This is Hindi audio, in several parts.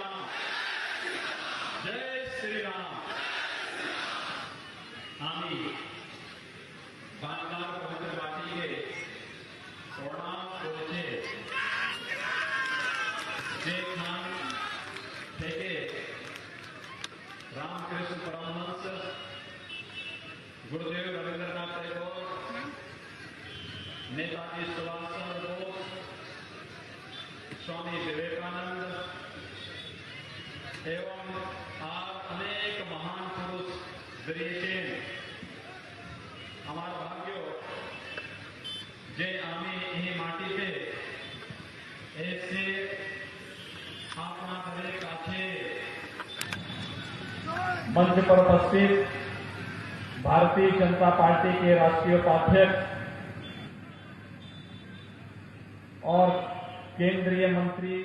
राम, जय श्री राम। আমি বাংলার পবিত্র মাটিকে প্রণাম করছে যেখান থেকে रामकृष्ण परमहंस, गुरुदेव रविंद्रनाथ टैगोर, नेताजी सुभाष चंद्र बोस, स्वामी विवेकानंद एवं अनेक महान पुरुष विरेचन हमारा भाग्य जे आमी यही माटी पे ऐसे अपना घरे काछे मंच पर उपस्थित भारतीय जनता पार्टी के राष्ट्रीय उपाध्यक्ष और केंद्रीय मंत्री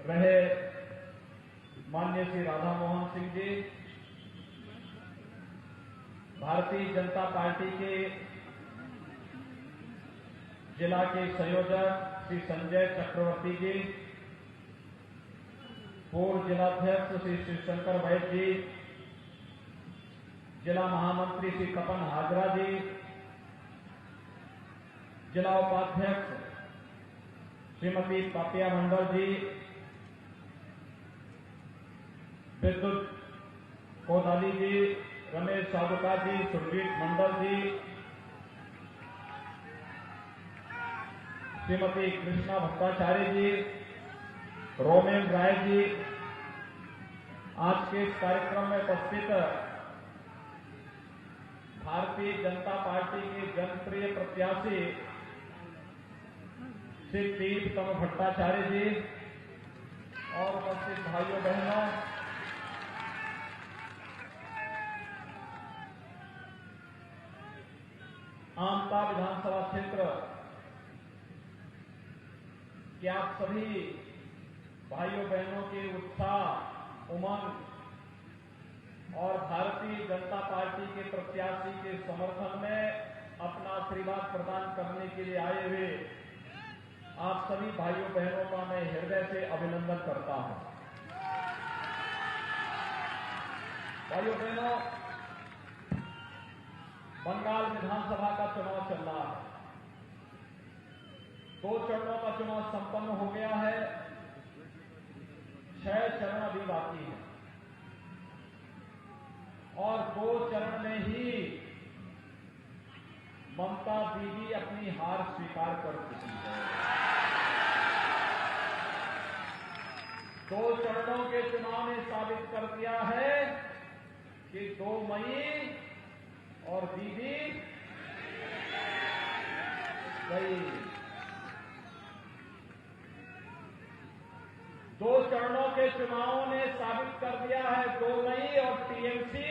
रहे माननीय श्री राधा मोहन सिंह जी, भारतीय जनता पार्टी के जिला के संयोजक श्री संजय चक्रवर्ती जी, पूर्व जिलाध्यक्ष श्री शिवशंकर वैद्य जी, जिला महामंत्री श्री कपन हाजरा जी, जिला उपाध्यक्ष श्रीमती पापिया मंडल जी, विद्युत कोदाली जी, रमेश साधुका जी, सुरजीत मंडल जी, श्रीमती कृष्णा भट्टाचार्य जी, रोमेन राय जी, आज के इस कार्यक्रम में उपस्थित भारतीय जनता पार्टी के जनप्रिय प्रत्याशी श्री तीर्थतम भट्टाचार्य जी और उपस्थित भाइयों बहनों, आमता विधानसभा क्षेत्र के आप सभी भाइयों बहनों के उत्साह, उमंग और भारतीय जनता पार्टी के प्रत्याशी के समर्थन में अपना आशीर्वाद प्रदान करने के लिए आए हुए आप सभी भाइयों बहनों का मैं हृदय से अभिनंदन करता हूं। भाइयों बहनों, बंगाल विधानसभा का चुनाव चल रहा है। 2 चरणों का चुनाव संपन्न हो गया है, 6 चरण अभी बाकी है और 2 चरण में ही ममता दीदी अपनी हार स्वीकार कर चुकी है। 2 चरणों के चुनाव ने साबित कर दिया है कि 2 मई और दीदी गई। 2 चरणों के चुनावों ने साबित कर दिया है 2 मई और टीएमसी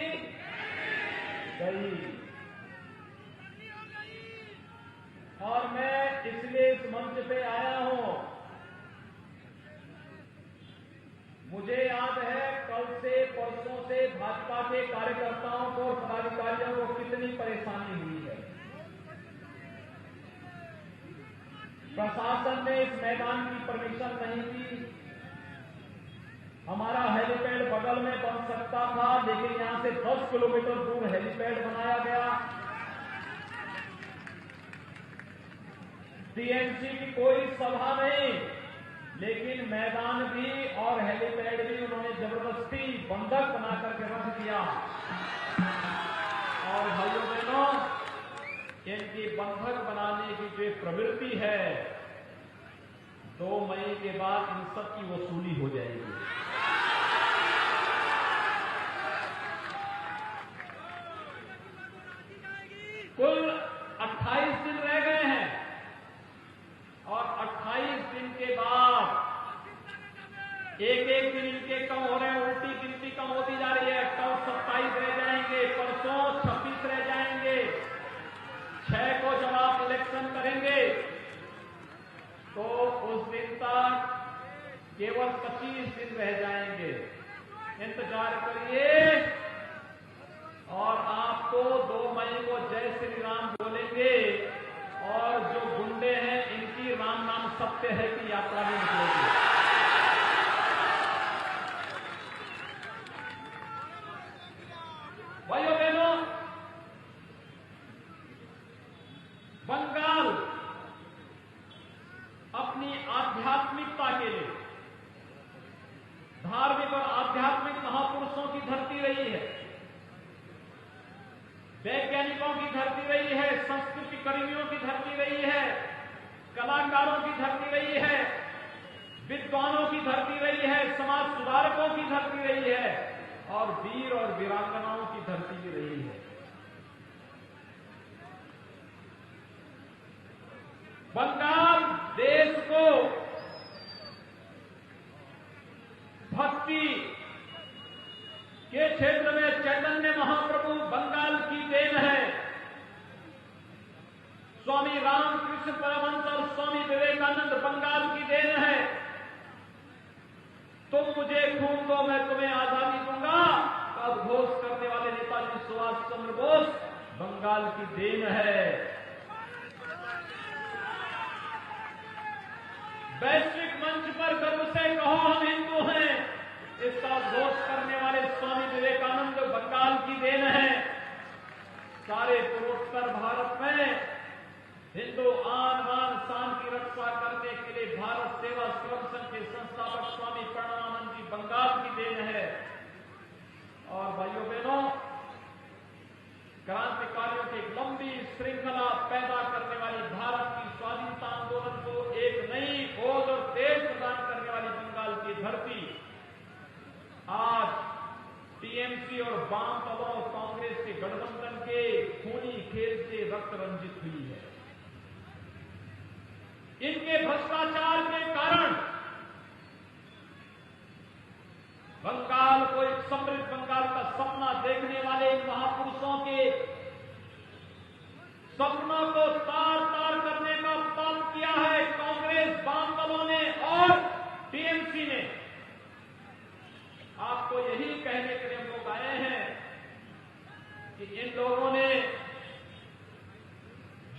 गई। और मैं इसलिए इस मंच पे आया हूं, मुझे याद है कल से परसों से भाजपा के कार्यकर्ताओं को और पदाधिकारियों को कितनी परेशानी हुई है। प्रशासन ने इस मैदान की परमिशन नहीं दी। हमारा हेलीपैड बगल में बन सकता था, लेकिन यहां से 10 किलोमीटर दूर हेलीपैड बनाया गया। टीएमसी की कोई सभा नहीं, लेकिन मैदान भी और हेलीपैड भी उन्होंने जबरदस्ती बंधक बनाकर के रख दिया। और भाइयों बहनों, इनकी बंधक बनाने की जो प्रवृत्ति है, 2 मई के बाद इन सब की वसूली हो जाएगी। कुल 28 दिन रह गए हैं और 28 दिन के बाद एक दिन इनके कम हो रहे हैं, उल्टी गिनती कम होती जा रही है। कल 27 रह जाएंगे, परसों 26 रह जाएंगे। 6 को जब आप इलेक्शन करेंगे तो उस दिन तक केवल 25 दिन रह जाएंगे। इंतजार करिए और आपको 2 मई को जय श्री राम बोलेंगे और जो गुंडे हैं इनकी राम नाम सत्य है की यात्रा भी निकलेगी। धार्मिक और आध्यात्मिक महापुरुषों की धरती रही है, वैज्ञानिकों की धरती रही है, संस्कृति कर्मियों की धरती रही है, कलाकारों की धरती रही है, विद्वानों की धरती रही है, समाज सुधारकों की धरती रही है और वीर और वीरांगनाओं की धरती भी रही है। बंगाल देश को भक्ति के क्षेत्र में चैतन्य महाप्रभु बंगाल की देन है। स्वामी रामकृष्ण परमहंस और स्वामी विवेकानंद बंगाल की देन है। तुम मुझे खून दो मैं तुम्हें आजादी दूंगा का उद्घोष करने वाले नेताजी सुभाष चंद्र बोस बंगाल की देन है। वैश्विक मंच पर गर्व से कहो हम हिंदू हैं, इसका उद्घोष करने वाले स्वामी विवेकानंद बंगाल की देन है। सारे पूर्वोत्तर भारत में हिंदू आन बान शान की रक्षा करने के लिए भारत सेवा श्रम संघ के संस्थापक स्वामी प्रणवानंद जी बंगाल की देन है। और भाइयों बहनों, क्रांतिकारियों की एक लंबी श्रृंखला पैदा करने वाली भारत की स्वाधीनता आंदोलन को एक नई खोज और तेज प्रदान करने वाली बंगाल की धरती आज टीएमसी और वाम दलों और कांग्रेस के गठबंधन के खूनी खेल से रक्त रंजित हुई है। इनके भ्रष्टाचार के कारण बंगाल को एक समृद्ध बंगाल का सपना देखने वाले इन महापुरुषों के सपनों को तार तार करने का काम किया है कांग्रेस, वाम दलों ने और टीएमसी ने। आपको यही कहने के लिए हम लोग आए हैं कि इन लोगों ने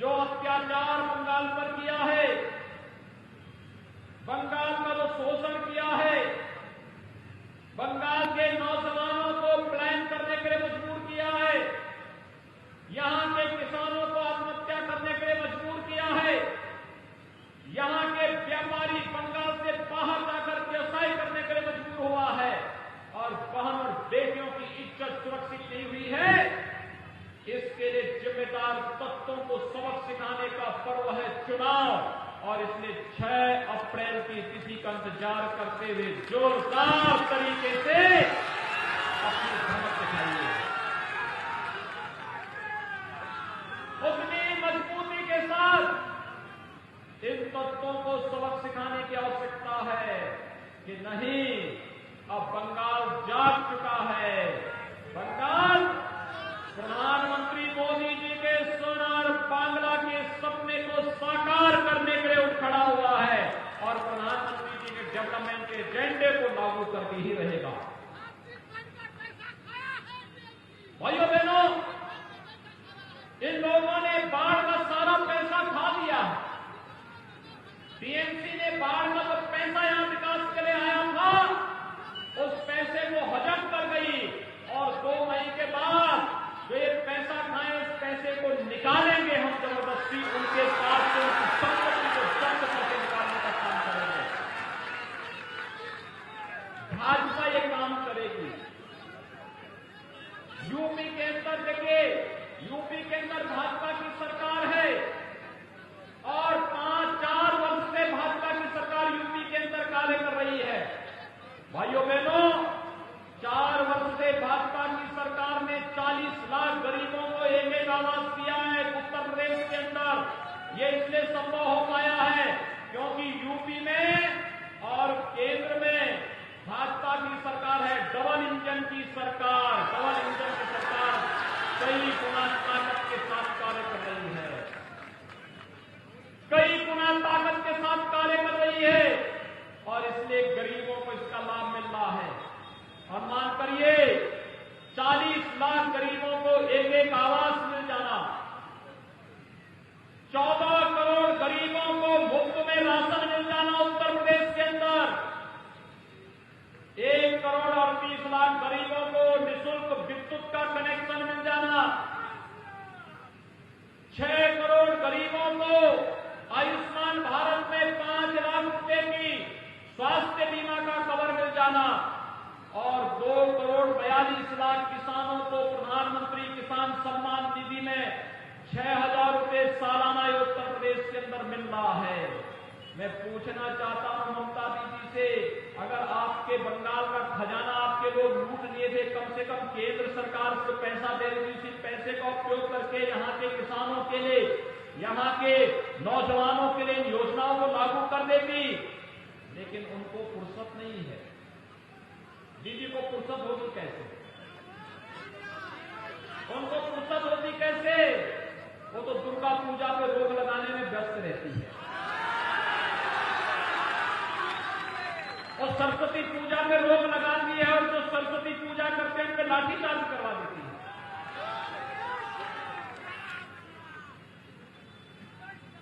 जो अत्याचार बंगाल पर किया है, बंगाल का जो शोषण किया है, बंगाल के नौजवानों को प्लान करने के लिए मजबूर किया है, यहां के किसानों को आत्महत्या करने के लिए मजबूर किया है, यहां के व्यापारी बंगाल से बाहर जाकर व्यवसाय करने के लिए मजबूर हुआ है और बहन और बेटियों की इज्जत सुरक्षित नहीं हुई है। इसके लिए जिम्मेदार तत्वों को सबक सिखाने का पर्व है चुनाव और इसलिए 6 अप्रैल की तिथि का इंतजार करते हुए जोरदार तरीके से अपनी धमक दिखाइए। उतनी मजबूती के साथ इन तत्वों को सबक सिखाने की आवश्यकता है कि नहीं, अब बंगाल जाग चुका है। बंगाल प्रधानमंत्री मोदी जी के सोनार बांग्ला के सपने को साकार करने के लिए उठ खड़ा हुआ है और प्रधानमंत्री जी के डेवलपमेंट के एजेंडे को लागू करके ही रहेगा। भाइयों बहनों, इन लोगों ने बाढ़ का सारा पैसा खा लिया। टीएमसी ने बाढ़ का जो पैसा यहां विकास के लिए आया था, उस पैसे को हजम कर गई और 2 मई के बाद जो ये पैसा खाए, इस पैसे को निकालेंगे हम जबरदस्ती उनके पास से, उनकी संपत्ति को जब्त करके निकालने का काम करेंगे। भाजपा ये काम करेगी। यूपी के अंदर देखिए, यूपी के अंदर भाजपा की सरकार है और 5-4 वर्ष से भाजपा की सरकार यूपी के अंदर कार्य कर रही है। भाइयों बहनों, 4 वर्ष से भाजपा की सरकार ने 40 लाख गरीबों को एक आवास दिया है उत्तर प्रदेश के अंदर। ये इसलिए संभव हो पाया है क्योंकि यूपी में और केंद्र में भाजपा की सरकार है, डबल इंजन की सरकार। डबल इंजन की सरकार कई गुना ताकत के साथ कार्य कर रही है, कई गुना ताकत के साथ कार्य कर रही है और इसलिए गरीबों को इसका लाभ मिल रहा है। और मान करिए 40 लाख गरीबों को एक आवास मिल जाना, 14 करोड़ गरीबों को मुफ्त में राशन मिल जाना उत्तर प्रदेश के अंदर, 1 करोड़ 38 लाख गरीबों को निःशुल्क विद्युत का कनेक्शन मिल जाना, 6 करोड़ गरीबों को आयुष्मान भारत में 5 लाख रुपए की स्वास्थ्य बीमा का कवर मिल जाना और 2,42,00,000 किसानों को प्रधानमंत्री किसान सम्मान निधि में 6,000 रुपए सालाना उत्तर प्रदेश के अंदर मिल रहा है। मैं पूछना चाहता हूं ममता दीदी से, अगर आपके बंगाल का खजाना आपके लोग लूट लिए थे, कम से कम केंद्र सरकार को पैसा दे रही थी, पैसे का उपयोग करके यहाँ के किसानों के लिए, यहाँ के नौजवानों के लिए इन योजनाओं को लागू कर देती। लेकिन उनको फुर्सत नहीं है। दीदी को फुर्सत होगी कैसे? उनको फुर्सत होती कैसे? वो तो दुर्गा पूजा पे रोक लगाने में व्यस्त रहती है और सरस्वती पूजा में रोक लगा दी है, और जो सरस्वती पूजा करते हैं उन पे लाठीचार्ज करवा देती है।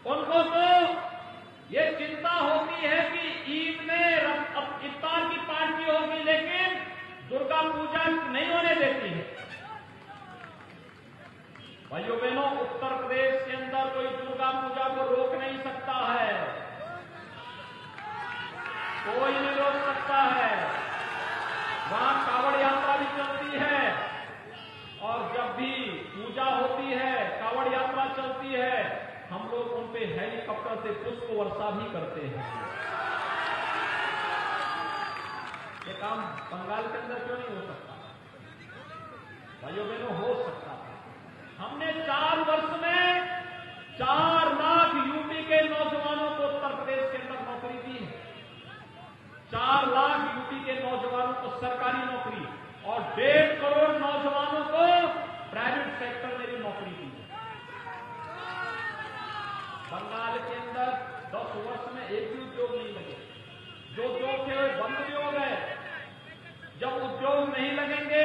उनको तो ये चिंता होती है कि ईद में इफ्तार की पार्टी होगी, लेकिन दुर्गा पूजा नहीं होने देती है। भाइयों बहनों, उत्तर प्रदेश के अंदर कोई दुर्गा पूजा को रोक नहीं सकता है, कोई नहीं रोक सकता है। वहां कावड़ यात्रा भी चलती है और जब भी पूजा होती है, कावड़ यात्रा चलती है, हम लोग उन पे हेलीकॉप्टर से पुष्प वर्षा भी करते हैं। ये काम बंगाल के अंदर क्यों नहीं हो सकता? भाइयों बहनों, हो सकता है। हमने 4 वर्ष में 4 लाख यूपी के नौजवानों को उत्तर प्रदेश के अंदर नौकरी दी है। 4 लाख यूपी के नौजवानों को सरकारी नौकरी और 1.5 करोड़ नौजवानों को प्राइवेट सेक्टर में भी नौकरी दी है। बंगाल के अंदर 10 वर्ष में एक भी उद्योग नहीं लगे। जो उद्योग थे वे बंद भी हो गए। जब उद्योग नहीं लगेंगे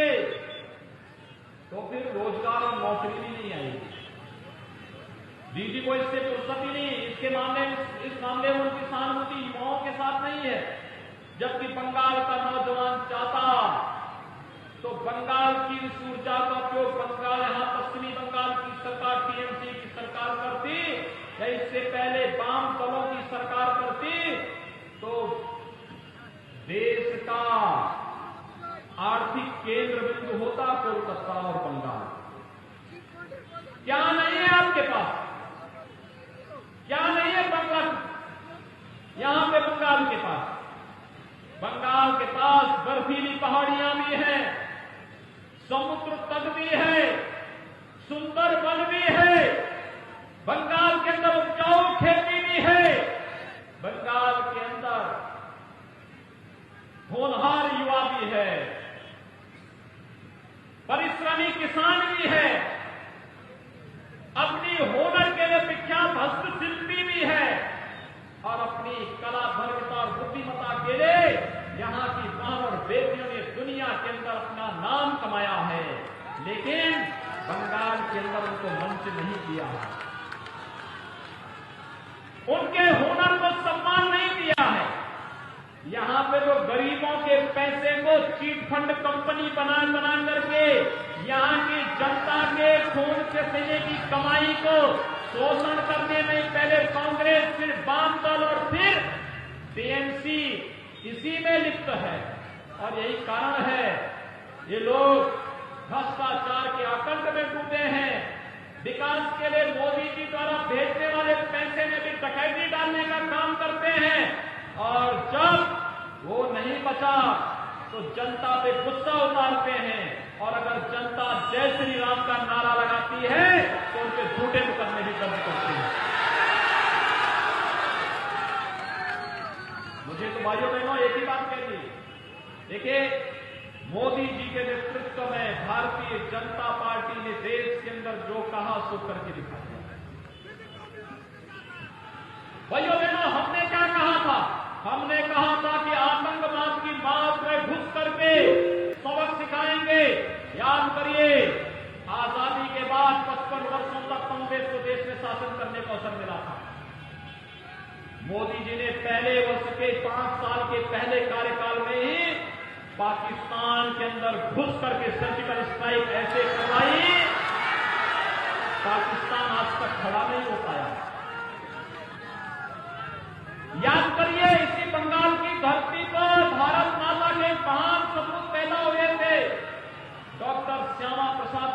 तो फिर रोजगार और नौकरी भी नहीं आएगी। दीदी को इससे फुर्सत ही नहीं। इस मामले में उनकी सहानुभूति युवाओं के साथ नहीं है। जबकि बंगाल का नौजवान चाहता तो बंगाल की इस ऊर्जा का उपयोग बंगाल, यहां पश्चिमी बंगाल की सरकार, टीएमसी की सरकार करती या इससे पहले वाम दलों की सरकार करती, तो देश का आर्थिक केंद्र बिंदु होता कोलकाता और बंगाल। क्या नहीं है आपके पास? क्या नहीं है बंगाल? यहां पे बंगाल के पास, बंगाल के पास बर्फीली पहाड़ियां भी हैं, समुद्र तट भी है, सुंदर वन भी है, बंगाल के अंदर उपजाऊ खेती भी है, बंगाल के अंदर होनहार युवा भी है, परिश्रमी किसान भी है, अपनी हुनर के लिए विख्यात हस्तशिल्पी भी है और अपनी कला धर्मिता और बुद्धिमत्ता के लिए यहां की बहन और बेटियों ने दुनिया के अंदर अपना नाम कमाया है। लेकिन बंगाल के अंदर उनको मंच नहीं दिया है, उनके हुनर को सम्मान नहीं दिया है। यहां पे तो गरीबों के पैसे को चीट फंड कंपनी बना करके यहां की जनता के खून से पीने की कमाई को शोषण करने में पहले कांग्रेस, फिर वाम दल और फिर टीएमसी इसी में लिप्त है। और यही कारण है ये लोग भ्रष्टाचार के आकंठ में डूबे हैं। विकास के लिए मोदी जी द्वारा भेजने वाले पैसे में भी डकैती डालने का काम करते हैं और जब वो नहीं बचा तो जनता पे गुस्सा उतारते हैं और अगर जनता जय श्री राम का नारा लगाती है तो उनके झूठे मुकदमे भी दर्ज करते हैं। मुझे तो भाइयों बहनों एक ही बात कहती है, देखिए मोदी जी के नेतृत्व में भारतीय जनता पार्टी ने देश के अंदर जो कहा सो करके दिखाया। भाइयों बहनों, हमने क्या कहा था? हमने कहा था कि आतंकवाद की बात में घुस करके सबक सिखाएंगे। याद करिए, आजादी के बाद 55 वर्षों तक कांग्रेस को देश में शासन करने का अवसर मिला था। मोदी जी ने पहले वर्ष के 5 साल के पहले कार्यकाल में ही पाकिस्तान के अंदर घुस करके सर्जिकल स्ट्राइक ऐसे करवाई, पाकिस्तान आज तक खड़ा नहीं हो पाया। याद करिए, इसी बंगाल की धरती पर भारत माता के महान सपूत पैदा हुए थे। डॉक्टर श्यामा प्रसाद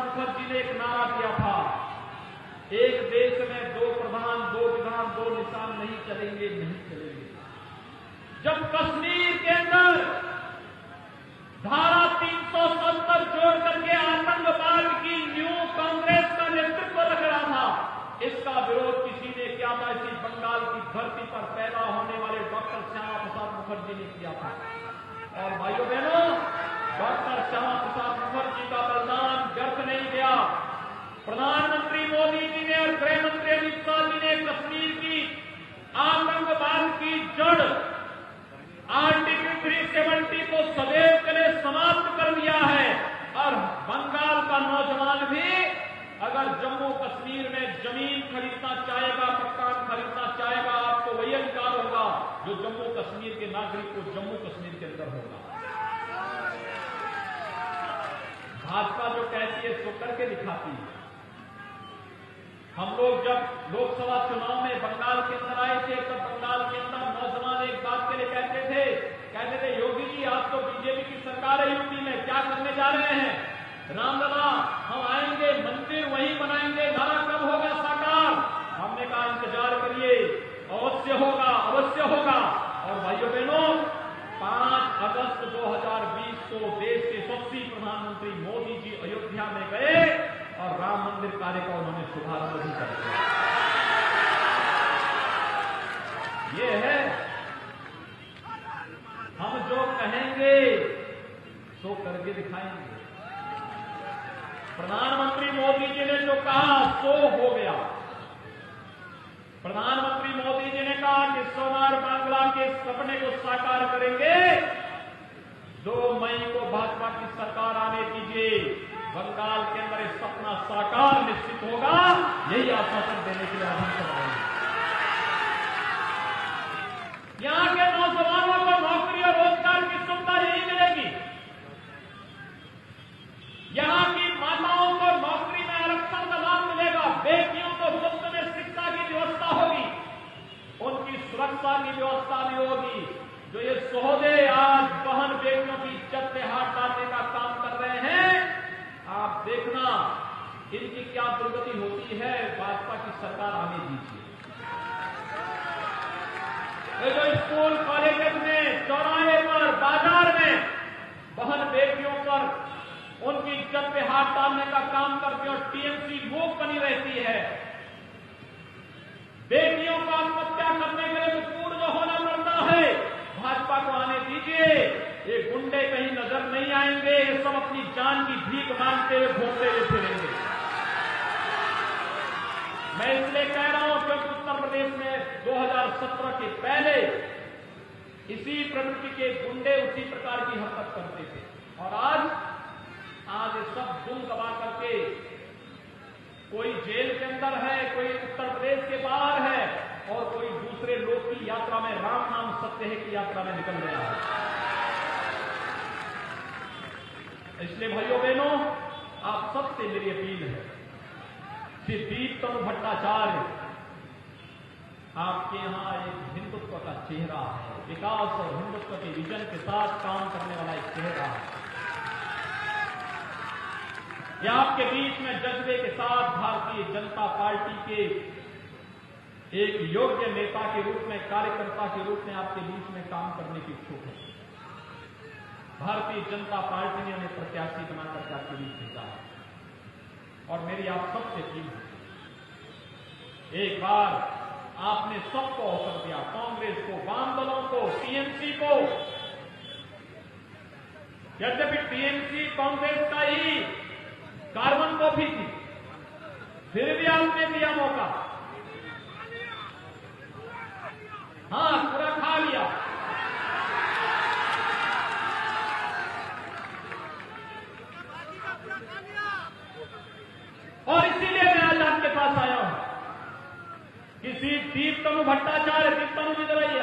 मुखर्जी ने एक नारा दिया था, एक देश में दो प्रधान, दो विधान, दो निशान नहीं चलेंगे। जब कश्मीर के अंदर धारा 370 जोड़ करके आतंकवाद की न्यू कांग्रेस का नेतृत्व रख रहा था, इसका विरोध किसी ने किया था, इसी बंगाल की धरती पर पैदा होने वाले डॉक्टर श्यामा प्रसाद मुखर्जी ने किया था। और भाइयों बहनों, डॉक्टर श्यामा प्रसाद मुखर्जी का बलिदान व्यर्थ नहीं गया। प्रधानमंत्री मोदी जी ने और गृह मंत्री अमित शाह जी ने कश्मीर की आतंकवाद की जड़ आर्टिकल 370 को सदैव के लिए समाप्त कर दिया है। और बंगाल का नौजवान भी अगर जम्मू कश्मीर में जमीन खरीदना चाहेगा, मकान खरीदना चाहेगा, आपको वही अधिकार होगा जो जम्मू कश्मीर के नागरिक को जम्मू कश्मीर के अंदर होगा। भाजपा जो कहती है सो करके दिखाती है। हम लोग जब लोकसभा चुनाव में बंगाल के अंदर आए थे, तब बंगाल के अंदर नौजवान एक बात के लिए कहते थे योगी जी आप तो बीजेपी की सरकार है यूपी में, क्या करने जा रहे हैं? रामलला हम आएंगे, मंदिर वहीं बनाएंगे, नारा कब होगा साकार? हमने कहा इंतजार करिए, अवश्य होगा, अवश्य होगा। और भाइयों बहनों, 5 अगस्त 2020 को देश के यशस्वी प्रधानमंत्री मोदी जी अयोध्या में गए और राम मंदिर कार्य का उन्होंने शुभारंभ भी कर दिया। ये है, हम जो कहेंगे सो करके दिखाएंगे। प्रधानमंत्री मोदी जी ने जो कहा सो हो गया। प्रधानमंत्री मोदी जी ने कहा कि सोनार बांग्ला के सपने को साकार करेंगे। 2 मई को भाजपा की सरकार आने दीजिए, बंगाल के अंदर एक सपना साकार निश्चित होगा। यही आश्वासन देने के लिए हम सब आए। यहां के नौजवानों को नौकरी और रोजगार की सुविधा यही मिलेगी। यहां की माताओं को नौकरी में आरक्षण का लाभ मिलेगा, बेटियों को मुफ्त में शिक्षा की व्यवस्था होगी, उनकी सुरक्षा की व्यवस्था भी होगी। जो ये सौदे आज बहन बेटियों की इज्जत पे हाथ डालने का काम कर रहे हैं, आप देखना इनकी क्या दुर्गति होती है। भाजपा की सरकार आने दीजिए। ये जो स्कूल कॉलेज में, चौराहे पर, बाजार में बहन बेटियों पर उनकी इज्जत पे हाथ डालने का काम करती और टीएमसी मूक बनी रहती है। बेटियों को आत्महत्या करने के लिए मजबूर जो होना पड़ता है, भाजपा को आने दीजिए। ये गुंडे कहीं नजर नहीं आएंगे, ये सब अपनी जान की भीख मांगते हुए घूमते हुए फिरेंगे। मैं इसलिए कह रहा हूं क्योंकि उत्तर प्रदेश में 2017 के पहले इसी प्रवृत्ति के गुंडे उसी प्रकार की हरकत करते थे। और आज ये सब दुम दबा करके कोई जेल के अंदर है, कोई उत्तर प्रदेश के बाहर है और कोई दूसरे लोग की यात्रा में, राम नाम सत्य है की यात्रा में निकल गया है। इसलिए भाइयों बहनों, आप सबसे मेरी अपील है, श्री दीप तनु भट्टाचार्य आपके यहां एक हिंदुत्व का चेहरा है, विकास और हिंदुत्व के विजन के साथ काम करने वाला एक चेहरा है। यह आपके बीच में जज्बे के साथ भारतीय जनता पार्टी के एक योग्य नेता के रूप में, कार्यकर्ता के रूप में आपके बीच में काम करने की इच्छुक है। भारतीय जनता पार्टी ने हमें प्रत्याशी बनाकर आपके बीच भेजा है और मेरी आप सबसे अपील है, एक बार आपने सबको अवसर दिया, कांग्रेस को, वाम दलों को, टीएमसी को। यद्यपि टीएमसी कांग्रेस का ही कार्बन कॉपी थी, फिर भी आपने दिया मौका। हाँ, पूरा खा लिया। और इसीलिए मैं आज आपके पास आया हूं। किसी दीप तनु भट्टाचार्य, दीप तनु इधर आइए,